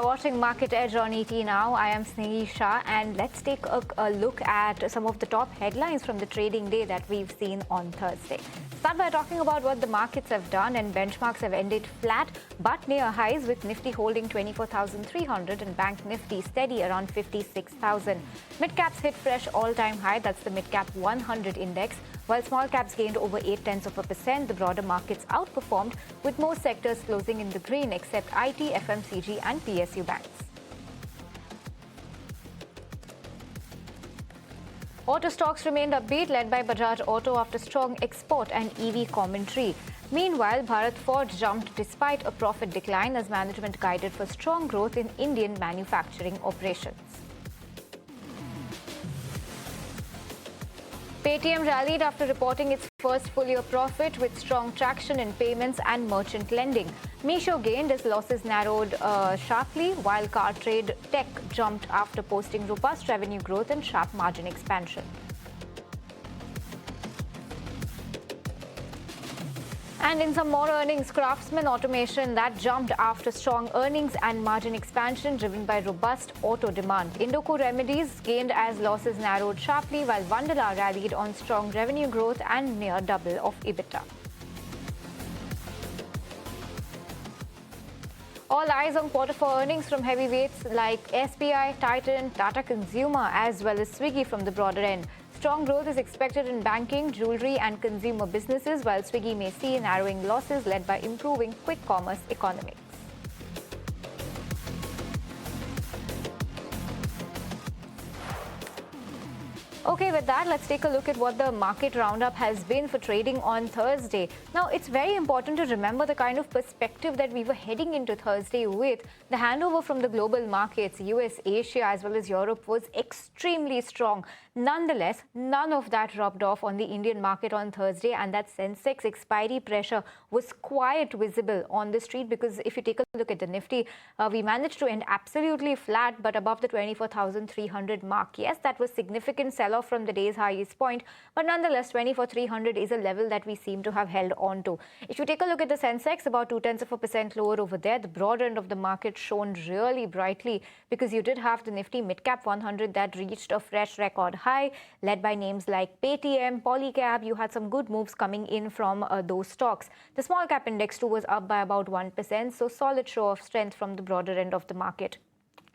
You're watching Market Edge on ET Now. I am Snehi Shah, and let's take a look at some of the top headlines from the trading day that we've seen on Thursday. Start by talking about what the markets have done, and benchmarks have ended flat but near highs, with Nifty holding 24,300 and Bank Nifty steady around 56,000. Midcaps hit fresh all-time high, that's the Midcap 100 index. While small caps gained over 0.8%, the broader markets outperformed, with most sectors closing in the green except IT, FMCG and PSU banks. Auto stocks remained upbeat, led by Bharat Auto after strong export and EV commentary. Meanwhile, Bharat Forge jumped despite a profit decline as management guided for strong growth in Indian manufacturing operations. Paytm rallied after reporting its first full-year profit with strong traction in payments and merchant lending. Meesho gained as losses narrowed sharply, while car trade tech jumped after posting robust revenue growth and sharp margin expansion. And in some more earnings, Craftsman Automation that jumped after strong earnings and margin expansion driven by robust auto demand. Indoco Remedies gained as losses narrowed sharply, while Vandala rallied on strong revenue growth and near double of EBITDA. All eyes on Q4 earnings from heavyweights like SBI, Titan, Tata Consumer as well as Swiggy from the broader end. Strong growth is expected in banking, jewelry and consumer businesses, while Swiggy may see narrowing losses led by improving quick commerce economics. Okay, with that, let's take a look at what the market roundup has been for trading on Thursday. Now, it's very important to remember the kind of perspective that we were heading into Thursday with. The handover from the global markets, US, Asia, as well as Europe, was extremely strong. Nonetheless, none of that rubbed off on the Indian market on Thursday, and that sensex expiry pressure was quite visible on the street, because if you take a look at the Nifty, we managed to end absolutely flat but above the 24,300 mark. Yes, that was significant sell-off from the day's highest point, but nonetheless 24,300 is a level that we seem to have held on to. If you take a look at the sensex, about 0.2% lower over there. The broad end of the market shone really brightly, because you did have the Nifty Midcap 100 that reached a fresh record high, led by names like Paytm, Polycab. You had some good moves coming in from those stocks. The small cap index too was up by about 1%, so solid show of strength from the broader end of the market.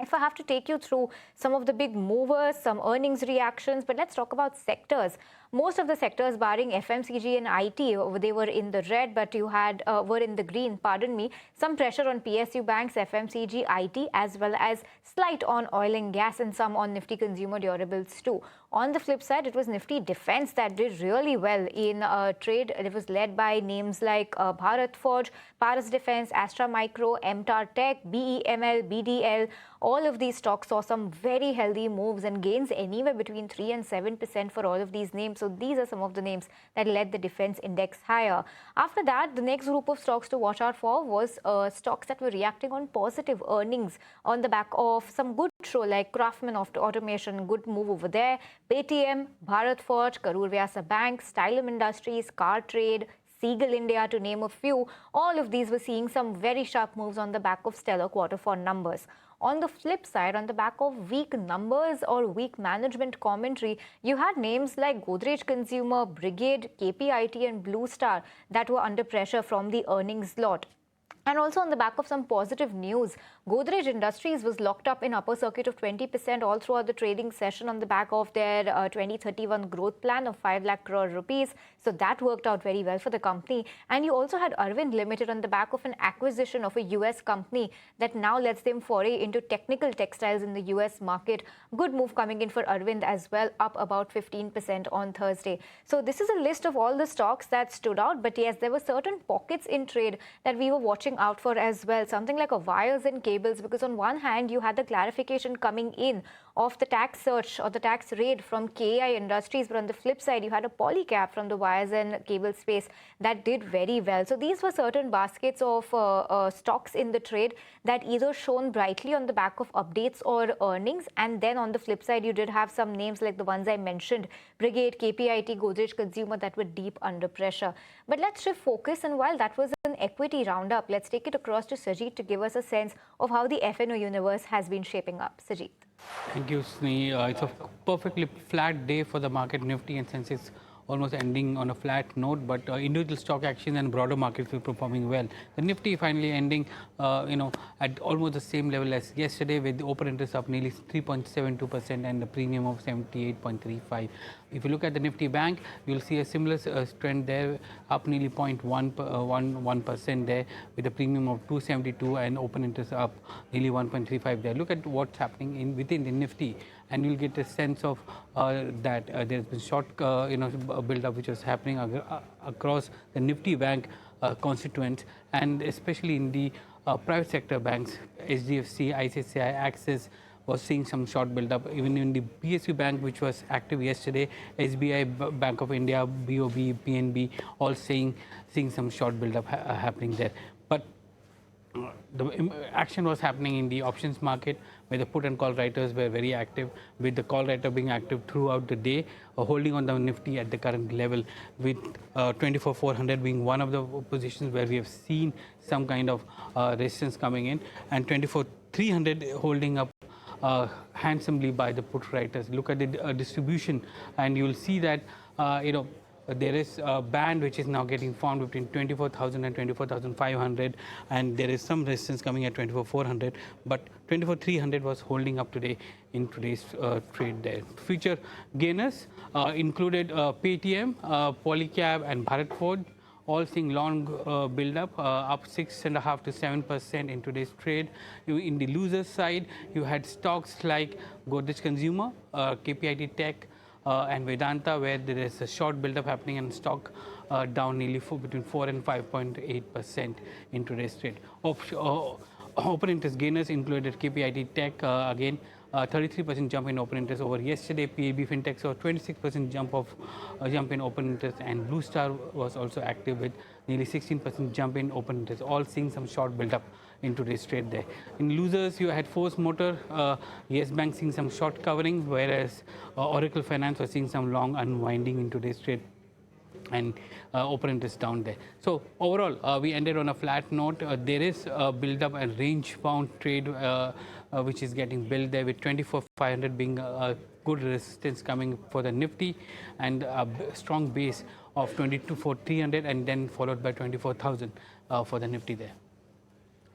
If I have to take you through some of the big movers, some earnings reactions, but let's talk about sectors. Most of the sectors barring FMCG and IT, they were in the red, but you had were in the green, pardon me. Some pressure on PSU banks, FMCG, IT, as well as slight on oil and gas, and some on Nifty consumer durables too. On the flip side, it was Nifty Defense that did really well in trade. It was led by names like Bharat Forge, Paras Defense, Astra Micro, MTAR Tech, BEML, BDL. All of these stocks saw some very healthy moves and gains anywhere between 3 and 7% for all of these names. So these are some of the names that led the defense index higher. After that, the next group of stocks to watch out for was stocks that were reacting on positive earnings on the back of some good show like Craftsman Automation, good move over there, Paytm, Bharat Forge, Karur Vyasa Bank, Stylum Industries, Car Trade, Seagull India, to name a few. All of these were seeing some very sharp moves on the back of stellar Q4 numbers. On the flip side, on the back of weak numbers or weak management commentary, you had names like Godrej Consumer, Brigade, KPIT and Blue Star that were under pressure from the earnings lot. And also on the back of some positive news, Godrej Industries was locked up in upper circuit of 20% all throughout the trading session on the back of their 2031 growth plan of 5 lakh crore rupees. So that worked out very well for the company. And you also had Arvind Limited on the back of an acquisition of a US company that now lets them foray into technical textiles in the US market. Good move coming in for Arvind as well, up about 15% on Thursday. So this is a list of all the stocks that stood out. But yes, there were certain pockets in trade that we were watching out for as well. Something like a wires and cables, because on one hand you had the clarification coming in of the tax search or the tax raid from KI Industries, but on the flip side you had a Polycab from the wires and cable space that did very well. So these were certain baskets of stocks in the trade that either shone brightly on the back of updates or earnings, and then on the flip side you did have some names like the ones I mentioned, Brigade, KPIT, Godrej Consumer, that were deep under pressure. But let's shift focus, and while that was an equity roundup, let's take it across to Sajid to give us a sense of of how the FNO universe has been shaping up. Sajid. Thank you, Sneh. It's a perfectly flat day for the market. Nifty and Sensex almost ending on a flat note, but individual stock actions and broader markets were performing well. The Nifty finally ending, at almost the same level as yesterday, with the open interest up nearly 3.72% and the premium of 78.35. If you look at the Nifty Bank, you'll see a similar trend there, up nearly 0.11% there, with a premium of 272 and open interest up nearly 1.35 there. Look at what's happening within the Nifty, and you'll get a sense of that there's been short build up which was happening across the Nifty Bank constituents, and especially in the private sector banks, HDFC, ICICI, Axis was seeing some short build up. Even in the PSU Bank, which was active yesterday, SBI, Bank of India, BOB, PNB, all seeing some short build up happening there. But the action was happening in the options market, where the put and call writers were very active, with the call writer being active throughout the day, holding on the Nifty at the current level, with 24,400 being one of the positions where we have seen some kind of resistance coming in, and 24,300 holding up handsomely by the put writers. Look at the distribution, and you'll see that there is a band which is now getting formed between 24,000 and 24,500, and there is some resistance coming at 24,400, but 24,300 was holding up today in today's trade there. Future gainers included Paytm, Polycab and Bharat Forge, all seeing long build up 6.5 to 7% in today's trade. In the losers side, you had stocks like Godrej Consumer, KPIT Tech, and Vedanta, where there is a short build-up happening, and stock down nearly between 4 and 5.8% in today's trade. Open interest gainers included KPIT Tech, again 33% jump in open interest over yesterday. PAB Fintech saw 26% jump in open interest, and Blue Star was also active with nearly 16% jump in open interest, all seeing some short build-up in today's trade there. In losers, you had Force Motor, Yes Bank seeing some short covering, whereas Oracle Finance was seeing some long unwinding in today's trade, and open interest down there. So overall, we ended on a flat note. There is a build up and range bound trade which is getting built there, with 24,500 being a good resistance coming for the Nifty, and a strong base of 22,300, and then followed by 24,000 for the Nifty there.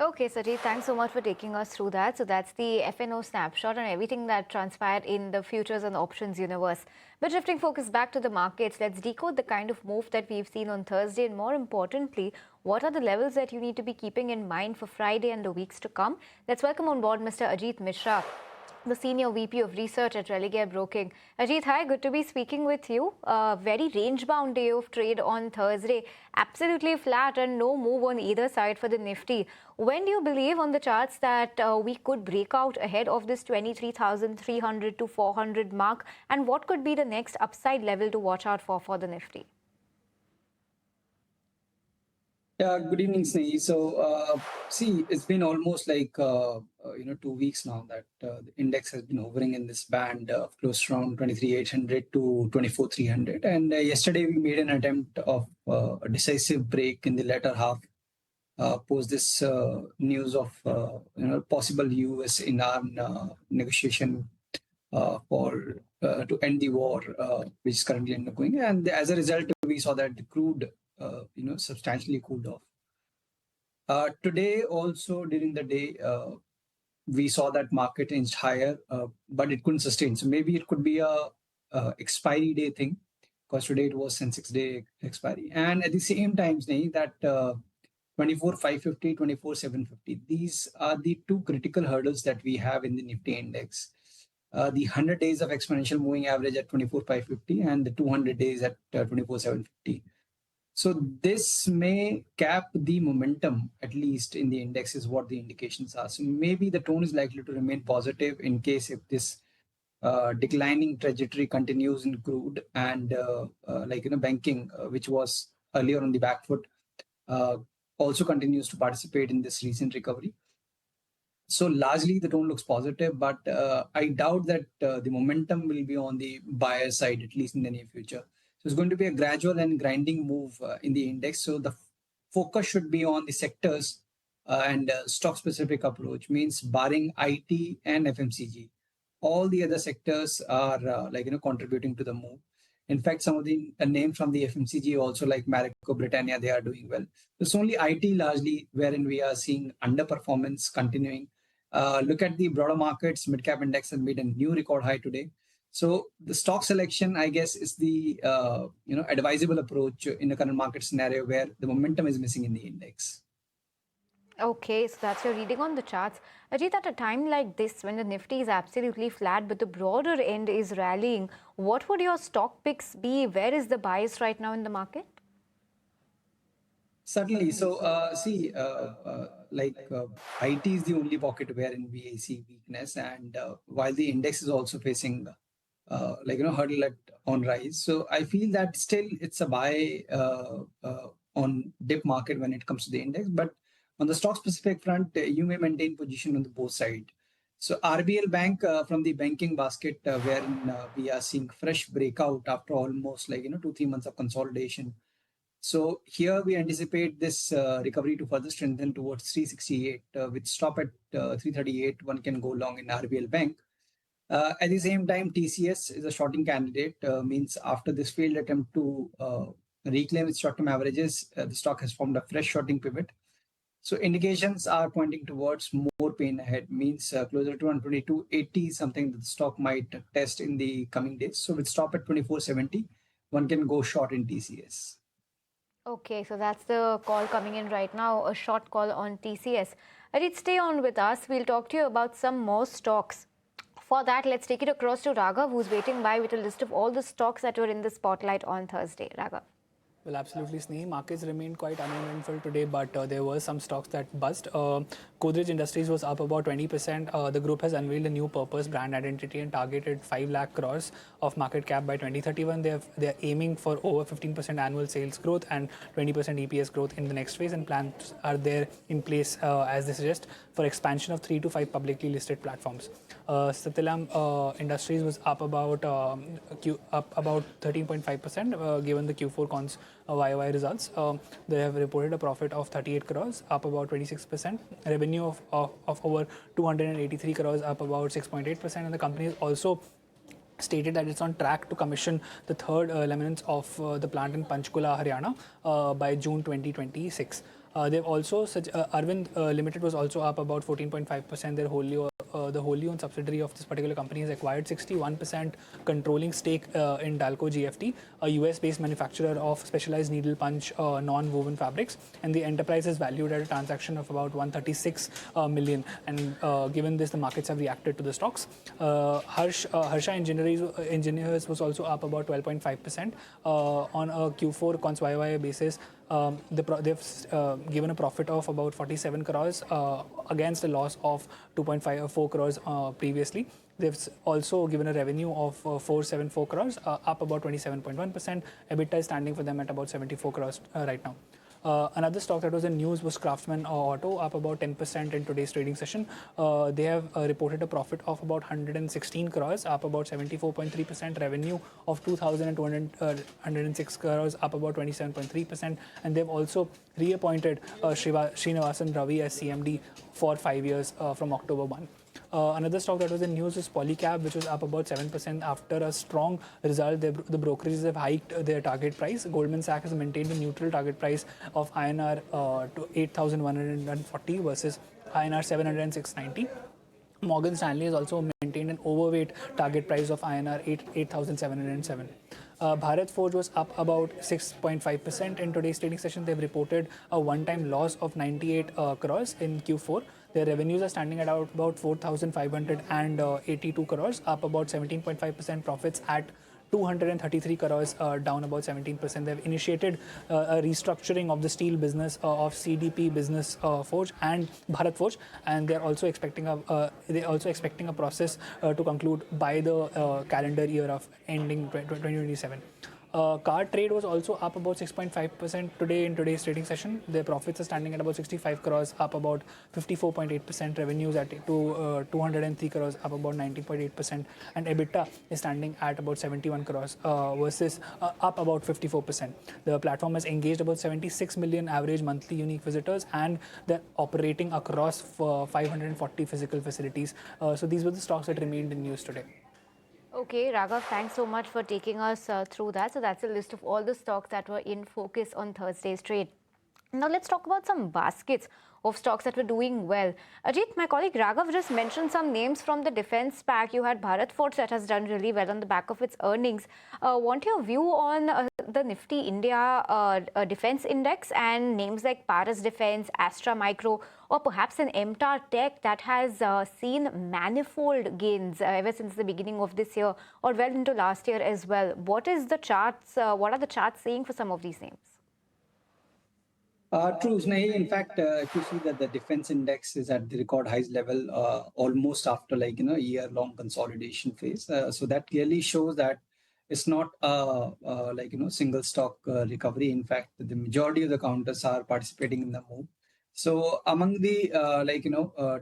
Okay, Sajid, thanks so much for taking us through that. So that's the FNO snapshot and everything that transpired in the futures and options universe. But shifting focus back to the markets, let's decode the kind of move that we've seen on Thursday, and more importantly, what are the levels that you need to be keeping in mind for Friday and the weeks to come? Let's welcome on board Mr. Ajit Mishra, the Senior VP of Research at Religare Broking. Ajit, hi, good to be speaking with you. Very range-bound day of trade on Thursday, absolutely flat and no move on either side for the Nifty. When do you believe on the charts that we could break out ahead of this 23,300 to 400 mark, and what could be the next upside level to watch out for the Nifty? Yeah, good evening, Sneh. So, see, it's been almost like 2 weeks now that the index has been hovering in this band of close around 23,800 to 24,300. And yesterday we made an attempt of a decisive break in the latter half, post this news of possible US Iran negotiation for to end the war, which is currently undergoing. And as a result, we saw that the crude substantially cooled off. Today also during the day, we saw that market inched higher, but it couldn't sustain. So maybe it could be a expiry day thing, because today it was sensex day expiry. And at the same time, saying that 24,550, 24,750, these are the two critical hurdles that we have in the Nifty index. The 100 days of exponential moving average at 24,550 and the 200 days at 24,750. So this may cap the momentum, at least in the index, is what the indications are. So maybe the tone is likely to remain positive in case if this declining trajectory continues in crude and banking, which was earlier on the back foot, also continues to participate in this recent recovery. So largely the tone looks positive, but I doubt that the momentum will be on the buyer side, at least in the near future. So it's going to be a gradual and grinding move in the index. So the focus should be on the sectors and stock-specific approach means barring IT and FMCG, all the other sectors are contributing to the move. In fact, some of the names from the FMCG also like Marico, Britannia, they are doing well. It's only IT largely wherein we are seeing underperformance continuing. Look at the broader markets. Midcap index has made a new record high today. So the stock selection, I guess, is the advisable approach in the current market scenario where the momentum is missing in the index. Okay, so that's your reading on the charts. Ajit, at a time like this, when the Nifty is absolutely flat, but the broader end is rallying, what would your stock picks be? Where is the bias right now in the market? Certainly. So, IT is the only pocket wherein we see weakness, and while the index is also facing, hurdle on rise. So, I feel that still it's a buy on dip market when it comes to the index, but on the stock specific front, you may maintain position on the both side. So, RBL Bank from the banking basket, wherein we are seeing fresh breakout after almost 2-3 months of consolidation. So here we anticipate this recovery to further strengthen towards 368, with stop at 338. One can go long in RBL Bank. At the same time, TCS is a shorting candidate. Means after this failed attempt to reclaim its short-term averages, the stock has formed a fresh shorting pivot. So indications are pointing towards more pain ahead. Means closer to 122.80, something that the stock might test in the coming days. So with stop at 24.70, one can go short in TCS. Okay, so that's the call coming in right now, a short call on TCS. Ajit, stay on with us. We'll talk to you about some more stocks. For that, let's take it across to Raghav, who's waiting by with a list of all the stocks that were in the spotlight on Thursday. Raghav. Well, absolutely, Sneha. Markets remained quite uneventful today, but there were some stocks that buzzed. Godrej Industries was up about 20%. The group has unveiled a new purpose, brand identity, and targeted 5 lakh crores of market cap by 2031. They're aiming for over 15% annual sales growth and 20% EPS growth in the next phase, and plans are there in place, as they suggest, for expansion of 3 to 5 publicly listed platforms. Satilam Industries was up about 13.5%, given the Q4 cons YOY results. They have reported a profit of 38 crores, up about 26%. Revenue of over 283 crores, up about 6.8%. And the company is also stated that it's on track to commission the third laminates of the plant in Panchkula, Haryana by June 2026. They've also, Arvind Limited was also up about 14.5%. Their the wholly owned subsidiary of this particular company has acquired 61% controlling stake in Dalco GFT, a US-based manufacturer of specialized needle punch non-woven fabrics, and the enterprise is valued at a transaction of about 136 million. And given this, the markets have reacted to the stocks. Harsha Engineers was also up about 12.5% on a Q4 cons YOY basis. They've given a profit of about 47 crores against a loss of 2.54 crores previously. They've also given a revenue of 474 crores, up about 27.1%. EBITDA is standing for them at about 74 crores right now. Another stock that was in news was Craftsman Auto, up about 10% in today's trading session. They have reported a profit of about 116 crores, up about 74.3%. Revenue of 2,206 crores, up about 27.3%. And they've also reappointed Srinivasan Ravi as CMD for 5 years from October 1. Another stock that was in news is Polycab, which was up about 7% after a strong result. The brokerages have hiked their target price. Goldman Sachs has maintained a neutral target price of INR to 8,140 versus INR 706.90. Morgan Stanley has also maintained an overweight target price of INR 8,707. Bharat Forge was up about 6.5% in today's trading session. They've reported a one-time loss of 98 crores in Q4. Their revenues are standing at about 4,582 crores, up about 17.5%. Profits at 233 crores, down about 17%. They've initiated a restructuring of the steel business of CDP Business Forge and Bharat Forge, and they're also expecting a process to conclude by the calendar year of ending 2027. Car trade was also up about 6.5% today in today's trading session. Their profits are standing at about 65 crores, up about 54.8%. Revenues at 203 crores, up about 19.8%. And EBITDA is standing at about 71 crores versus up about 54%. The platform has engaged about 76 million average monthly unique visitors, and they're operating across 540 physical facilities. So these were the stocks that remained in news today. Okay, Raghav, thanks so much for taking us through that. So that's a list of all the stocks that were in focus on Thursday's trade. Now let's talk about some baskets of stocks that were doing well. Ajit, my colleague Raghav just mentioned some names from the defense pack. You had Bharat Forge that has done really well on the back of its earnings. Want your view on the Nifty India defense index and names like Paras Defense, Astra Micro, or perhaps an MTAR Tech that has seen manifold gains ever since the beginning of this year or well into last year as well. What is the charts? What are the charts saying for some of these names? True, Snehi. In fact, if you see that the defense index is at the record highs level almost after a year-long consolidation phase. So that clearly shows that it's not single stock recovery. In fact, the majority of the counters are participating in the move. So among the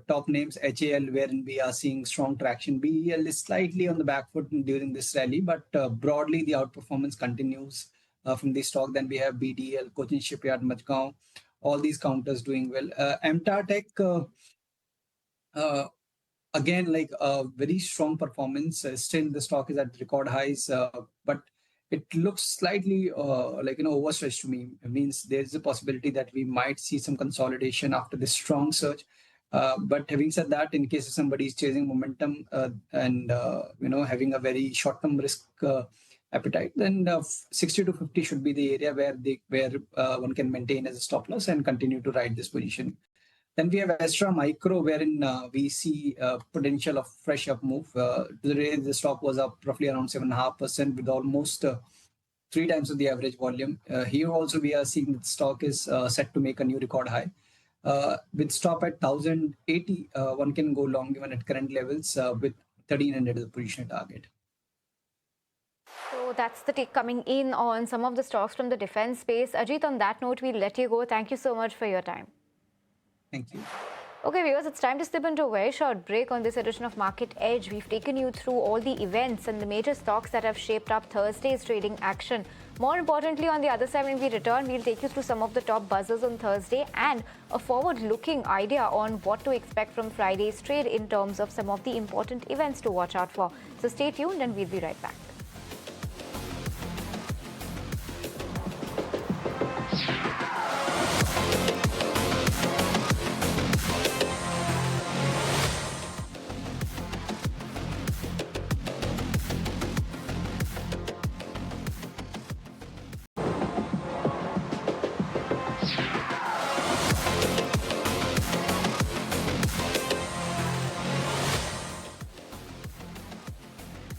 top names, HAL, wherein we are seeing strong traction, BEL is slightly on the back foot during this rally, but broadly the outperformance continues from the stock. Then we have BDL, Cochin Shipyard, Majgaon, all these counters doing well. MTAR Tech, again, like a very strong performance. Still, the stock is at record highs, but it looks slightly overstretched to me. It means there's a possibility that we might see some consolidation after this strong surge. But having said that, in case somebody is chasing momentum and having a very short-term risk appetite, then 60 to 50 should be the area where one can maintain as a stop loss and continue to ride this position. Then we have Astra Micro, wherein we see potential of fresh up move. Today, the stock was up roughly around 7.5% with almost 3 times of the average volume. Here also, we are seeing that the stock is set to make a new record high. With stop at 1080, one can go long even at current levels with 1300 as a position target. So that's the take coming in on some of the stocks from the defense space. Ajit, on that note, we'll let you go. Thank you so much for your time. Thank you. Okay, viewers, it's time to slip into a very short break on this edition of Market Edge. We've taken you through all the events and the major stocks that have shaped up Thursday's trading action. More importantly, on the other side, when we return, we'll take you through some of the top buzzers on Thursday and a forward-looking idea on what to expect from Friday's trade in terms of some of the important events to watch out for. So stay tuned and we'll be right back.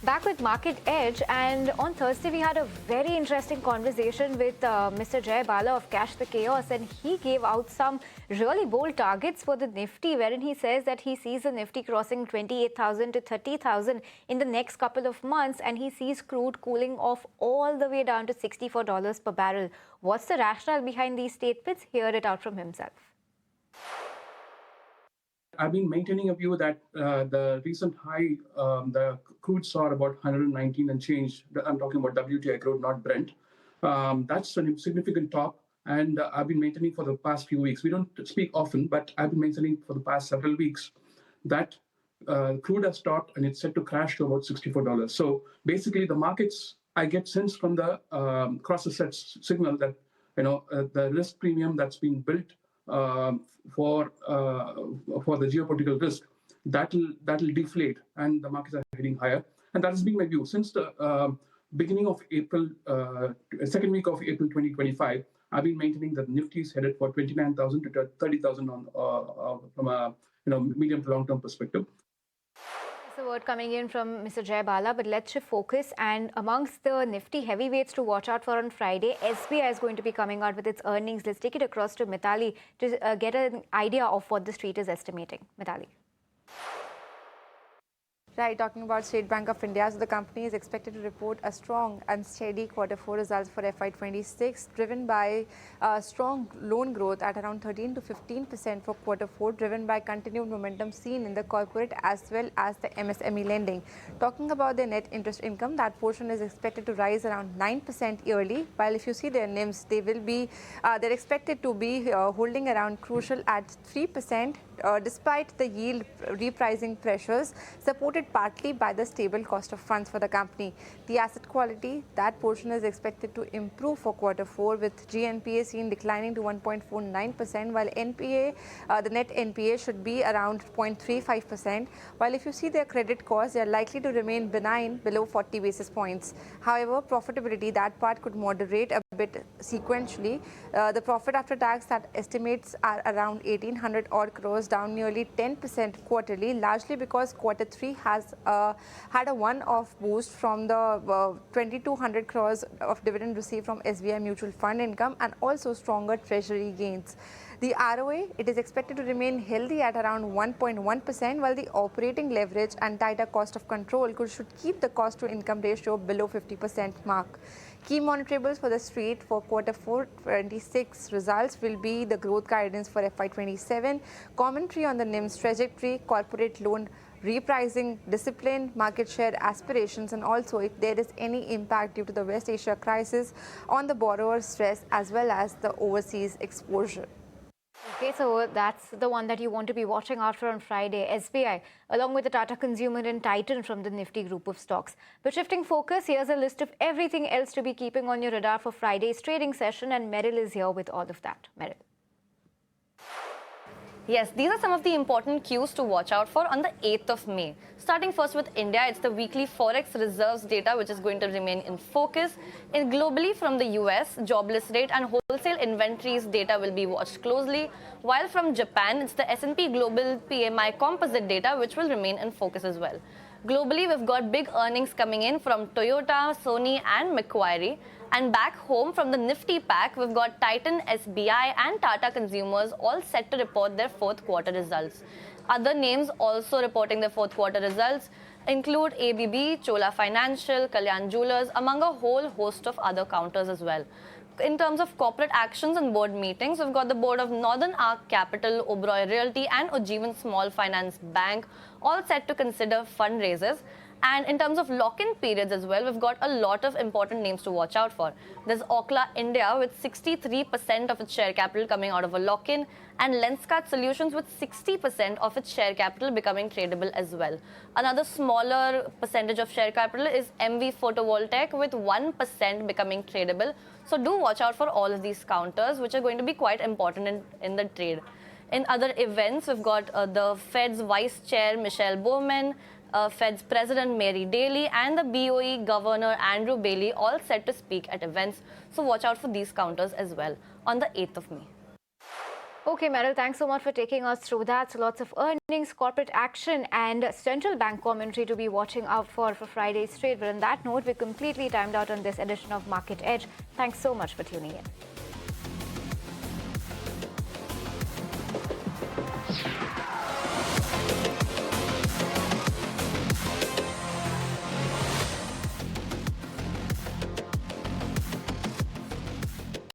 Back with Market Edge, and on Thursday we had a very interesting conversation with Mr. Jay Bala of Cash the Chaos, and he gave out some really bold targets for the Nifty, wherein he says that he sees the Nifty crossing 28,000 to 30,000 in the next couple of months, and he sees crude cooling off all the way down to $64 per barrel. What's the rationale behind these statements? Hear it out from himself. I've been maintaining a view that the recent high, the crude saw about 119 and change. I'm talking about WTI crude, not Brent. That's a significant top, and I've been maintaining for the past few weeks. We don't speak often, but I've been maintaining for the past several weeks that crude has stopped and it's set to crash to about $64. So basically, the markets, I get sense from the cross-asset signal that the risk premium that's been built for the geopolitical risk, that'll deflate and the markets are heading higher. And that has been my view since the beginning of April, second week of April 2025. I've been maintaining that Nifty is headed for 29,000 to 30,000 from a medium to long term perspective. That's a word coming in from Mr. Jay Bala, but let's shift focus. And amongst the Nifty heavyweights to watch out for on Friday, SBI is going to be coming out with its earnings. Let's take it across to Mithali to get an idea of what the street is estimating. Mithali. Right, talking about State Bank of India, so the company is expected to report a strong and steady Q4 results for FY26, driven by strong loan growth at around 13 to 15% for Q4, driven by continued momentum seen in the corporate as well as the MSME lending. Talking about their net interest income, that portion is expected to rise around 9% yearly, while if you see their NIMs, they're expected to be holding around crucial at 3%, despite the yield repricing pressures, supported partly by the stable cost of funds for the company. The asset quality, that portion is expected to improve for Q4, with GNPA seen declining to 1.49%, while the net NPA should be around 0.35%, while if you see their credit costs, they are likely to remain benign below 40 basis points. However, profitability, that part could moderate a bit sequentially. The profit after tax, that estimates are around 1,800 odd crores, down nearly 10% quarterly, largely because Q3 has had a one-off boost from the 2,200 crores of dividend received from SBI Mutual Fund income and also stronger treasury gains. The ROA, it is expected to remain healthy at around 1.1%, while the operating leverage and tighter cost of control should keep the cost to income ratio below 50% mark. Key monitorables for the street for Q4 26 results will be the growth guidance for FY27, commentary on the NIMS trajectory, corporate loan repricing discipline, market share aspirations, and also if there is any impact due to the West Asia crisis on the borrower stress as well as the overseas exposure. Okay, so that's the one that you want to be watching out for on Friday, SBI, along with the Tata Consumer and Titan from the Nifty group of stocks. But shifting focus, here's a list of everything else to be keeping on your radar for Friday's trading session, and Meryl is here with all of that. Meryl. Yes, these are some of the important cues to watch out for on the 8th of May. Starting first with India, it's the weekly Forex reserves data which is going to remain in focus. Globally from the US, jobless rate and wholesale inventories data will be watched closely. While from Japan, it's the S&P Global PMI composite data which will remain in focus as well. Globally, we've got big earnings coming in from Toyota, Sony and Macquarie. And back home from the Nifty pack, we've got Titan, SBI and Tata Consumers all set to report their Q4 results. Other names also reporting their Q4 results include ABB, Chola Financial, Kalyan Jewellers, among a whole host of other counters as well. In terms of corporate actions and board meetings, we've got the board of Northern Arc Capital, Oberoi Realty and Ujjivan Small Finance Bank all set to consider fundraisers. And in terms of lock-in periods as well, we've got a lot of important names to watch out for. There's Okla India with 63% of its share capital coming out of a lock-in, and Lenskart Solutions with 60% of its share capital becoming tradable as well. Another smaller percentage of share capital is MV Photovoltaic with 1% becoming tradable. So do watch out for all of these counters, which are going to be quite important in the trade. In other events, we've got the Fed's Vice Chair Michelle Bowman, Fed's President Mary Daly and the BOE Governor Andrew Bailey all set to speak at events. So watch out for these counters as well on the 8th of May. Okay, Meryl, thanks so much for taking us through that. So lots of earnings, corporate action and central bank commentary to be watching out for Friday's trade. But on that note, we're completely timed out on this edition of Market Edge. Thanks so much for tuning in.